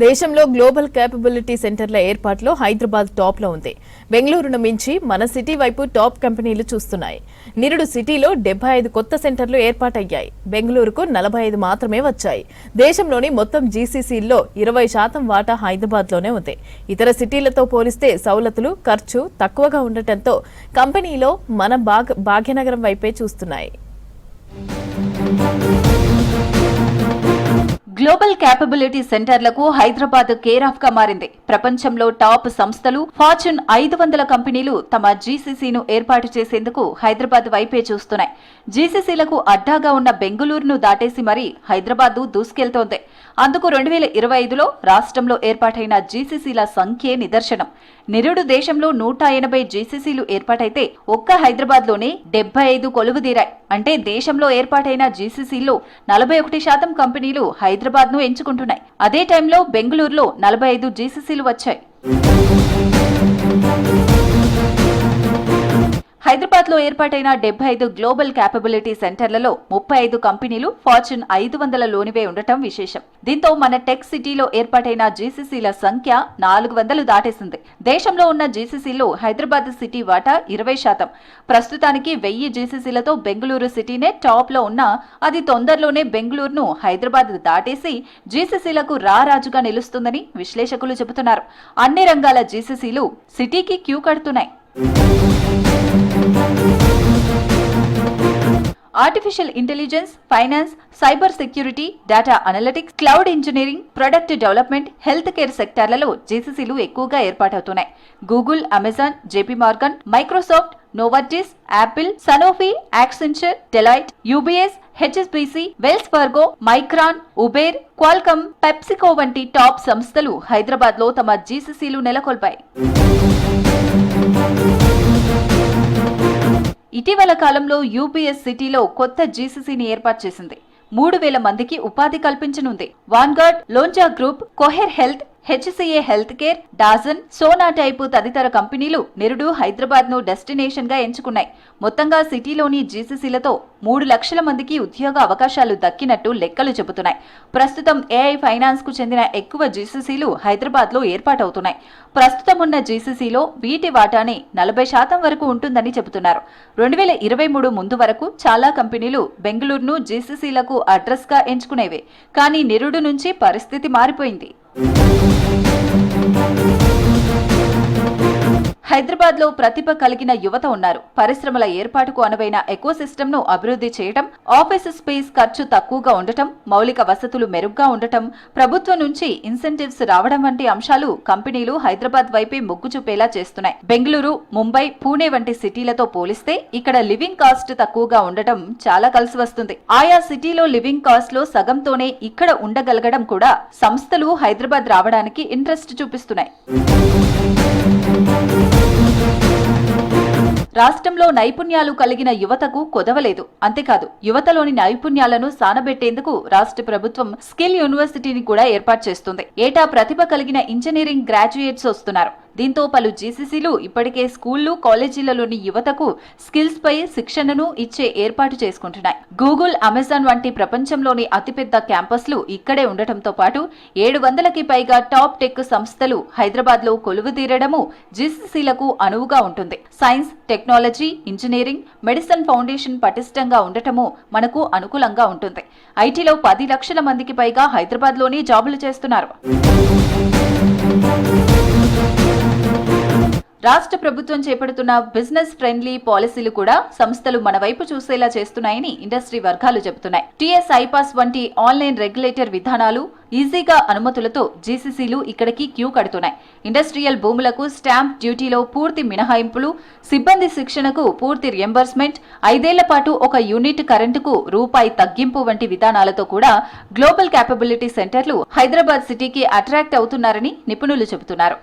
దేశంలో global capability సెంటర్ల ఏర్పాటులో హైదరాబాద్ టాప్ లో ఉంది. బెంగళూరును మించి మన సిటీ వైపు టాప్ కంపెనీలు చూస్తున్నాయి. నిరుడు సిటీలో 75 కొత్త సెంటర్లు ఏర్పాటయ్యాయి. బెంగళూరుకు 45 మాత్రమే వచ్చాయి. దేశంలోని మొత్తం జీసీసీల్లో 20% వాటా హైదరాబాద్ లోనే ఉంది. ఇతర సిటీలతో పోలిస్తే సౌలతులు, ఖర్చు తక్కువగా ఉండటంతో కంపెనీలో మన భాగ్యనగరం వైపే చూస్తున్నాయి. గ్లోబల్ క్యాపబిలిటీ సెంటర్లకు హైదరాబాద్ కేర్ ఆఫ్ గా మారింది. ప్రపంచంలో టాప్ సంస్థలు, ఫార్చ్యూన్ 500 కంపెనీలు తమ జీసీసీను ఏర్పాటు చేసేందుకు హైదరాబాద్ వైపే చూస్తున్నాయి. జీసీసీలకు అడ్డాగా ఉన్న బెంగళూరును దాటేసి మరీ హైదరాబాద్ దూసుకెళ్తోంది. అందుకు 2025లో రాష్ట్రంలో ఏర్పాటైన జీసీసీల సంఖ్యే నిదర్శనం. నిరుడు దేశంలో 180 జీసీసీలు ఏర్పాటైతే ఒక్క హైదరాబాద్ లోనే 75 కొలువుదీరాయి. అంటే దేశంలో ఏర్పాటైన జీసీసీల్లో 41% కంపెనీలు హైదరాబాద్ ను ఎంచుకుంటున్నాయి. అదే టైంలో బెంగళూరులో 45 జీసీసీలు వచ్చాయి. హైదరాబాద్ లో ఏర్పాటైన 75 గ్లోబల్ క్యాపబిలిటీ సెంటర్లలో 35 కంపెనీలు ఫార్చ్యూన్ 500 లోనివే ఉండటం విశేషం. దీంతో మన టెక్ సిటీలో ఏర్పాటైన జీసీసీల సంఖ్య 400 దాటేసింది. దేశంలో ఉన్న జీసీసీలో హైదరాబాద్ సిటీ వాటా 20%. ప్రస్తుతానికి 1000 జీసీసీలతో బెంగళూరు సిటీనే టాప్ లో ఉన్నా అది తొందరలోనే బెంగళూరును హైదరాబాద్ దాటేసి జీసీసీలకు రారాజుగా నిలుస్తుందని విశ్లేషకులు చెబుతున్నారు. అన్ని రంగాల జీసీసీలు సిటీకి క్యూ కడుతున్నాయి. Artificial intelligence, finance, cyber security, data analytics, cloud engineering, product development, health care సెక్టార్లలో జీసీసీలు ఎక్కువగా ఏర్పాటవుతున్నాయి. Google, Amazon, JP Morgan, Microsoft, Novartis, Apple, Sanofi, Accenture, Deloitte, UBS, HSBC, Wells Fargo, Micron, Uber, Qualcomm, PepsiCo వంటి top సంస్థలు హైదరాబాద్ లో తమ జీసీసీలు నెలకొల్పాయి. ఇటీవల కాలంలో యూపీఎస్ సిటీలో కొత్త జీసీసీని ఏర్పాటు చేసింది. 3000 మందికి ఉపాధి కల్పించనుంది. Vanguard, Lonza group, Cohere health, HCA health care, DAZN, Sonatype తదితర కంపెనీలు నిరుడు హైదరాబాద్ ను డెస్టినేషన్ గా ఎంచుకున్నాయి. మొత్తంగా సిటీలోని జీసీసీలతో 3 లక్షల మందికి ఉద్యోగ అవకాశాలు దక్కినట్టు లెక్కలు చెబుతున్నాయి. ప్రస్తుతం ఏఐ ఫైనాన్స్ కు చెందిన ఎక్కువ జీసీసీలు హైదరాబాద్ లో ఏర్పాటవుతున్నాయి. ప్రస్తుతం ఉన్న జీసీసీలో వీటి వాటానే 40% వరకు ఉంటుందని చెబుతున్నారు. 2023 ముందు వరకు చాలా కంపెనీలు బెంగళూరును జీసీసీలకు అడ్రస్ గా ఎంచుకునేవే. కానీ నిరుడు నుంచి పరిస్థితి మారిపోయింది. హైదరాబాద్ లో ప్రతిభ కలిగిన యువత ఉన్నారు. పరిశ్రమల ఏర్పాటుకు అనువైన ఎకోసిస్టమ్ ను అభివృద్ధి చేయడం, ఆఫీస్ స్పేస్ ఖర్చు తక్కువగా ఉండటం, మౌలిక వసతులు మెరుగ్గా ఉండటం, ప్రభుత్వం నుంచి ఇన్సెంటివ్స్ రావడం వంటి అంశాలు కంపెనీలు హైదరాబాద్ వైపే మొగ్గు చూపేలా చేస్తున్నాయి. బెంగళూరు, ముంబై, పూణే వంటి సిటీలతో పోలిస్తే ఇక్కడ లివింగ్ కాస్ట్ తక్కువగా ఉండటం చాలా కలిసి వస్తుంది. ఆయా సిటీలో లివింగ్ కాస్ట్ లో సగంతోనే ఇక్కడ ఉండగలగడం కూడా సంస్థలు హైదరాబాద్ రావడానికి ఇంట్రెస్ట్ చూపిస్తున్నాయి. రాష్ట్రంలో నైపుణ్యాలు కలిగిన యువతకు కొదవలేదు. అంతేకాదు, యువతలోని నైపుణ్యాలను సానబెట్టేందుకు రాష్ట్ర ప్రభుత్వం స్కిల్ యూనివర్సిటీని కూడా ఏర్పాటు చేస్తుంది. ఏటా ప్రతిభ కలిగిన ఇంజనీరింగ్ గ్రాడ్యుయేట్స్ వస్తున్నారు. దీంతో పలు జీసీసీలు ఇప్పటికే స్కూళ్లు, కాలేజీలలోని యువతకు స్కిల్స్ పై శిక్షణను ఇచ్చే ఏర్పాటు చేసుకుంటున్నాయి. గూగుల్, అమెజాన్ వంటి ప్రపంచంలోని అతిపెద్ద క్యాంపస్లు ఇక్కడే ఉండటంతో పాటు 700కి పైగా టాప్ టెక్ సంస్థలు హైదరాబాద్ లో కొలువుదీరడము జీసీసీలకు అనువుగా ఉంటుంది. Science, technology, engineering, medicine foundation పటిష్టంగా ఉండటము మనకు అనుకూలంగా ఉంటుంది. ఐటీలో 10 లక్షల మందికి పైగా హైదరాబాద్ లోనే జాబులు చేస్తున్నారు. రాష్ట్ర ప్రభుత్వం చేపడుతున్న బిజినెస్ ఫ్రెండ్లీ పాలసీలు కూడా సంస్థలు మన వైపు చూసేలా చేస్తున్నాయని ఇండస్ట్రీ వర్గాలు చెబుతున్నాయి. టీఎస్ ఐపాస్ వంటి ఆన్లైన్ రెగ్యులేటర్ విధానాలు, ఈజీగా అనుమతులతో జీసీసీలు ఇక్కడికి క్యూ కడుతున్నాయి. ఇండస్ట్రియల్ భూములకు స్టాంప్ డ్యూటీలో పూర్తి మినహాయింపులు, సిబ్బంది శిక్షణకు పూర్తి రియంబర్స్మెంట్, 5 ఏళ్ల పాటు 1 యూనిట్ కరెంటుకు రూపాయి తగ్గింపు వంటి విధానాలతో కూడా గ్లోబల్ క్యాపబిలిటీ సెంటర్లు హైదరాబాద్ సిటీకి అట్రాక్ట్ అవుతున్నారని నిపుణులు చెబుతున్నారు.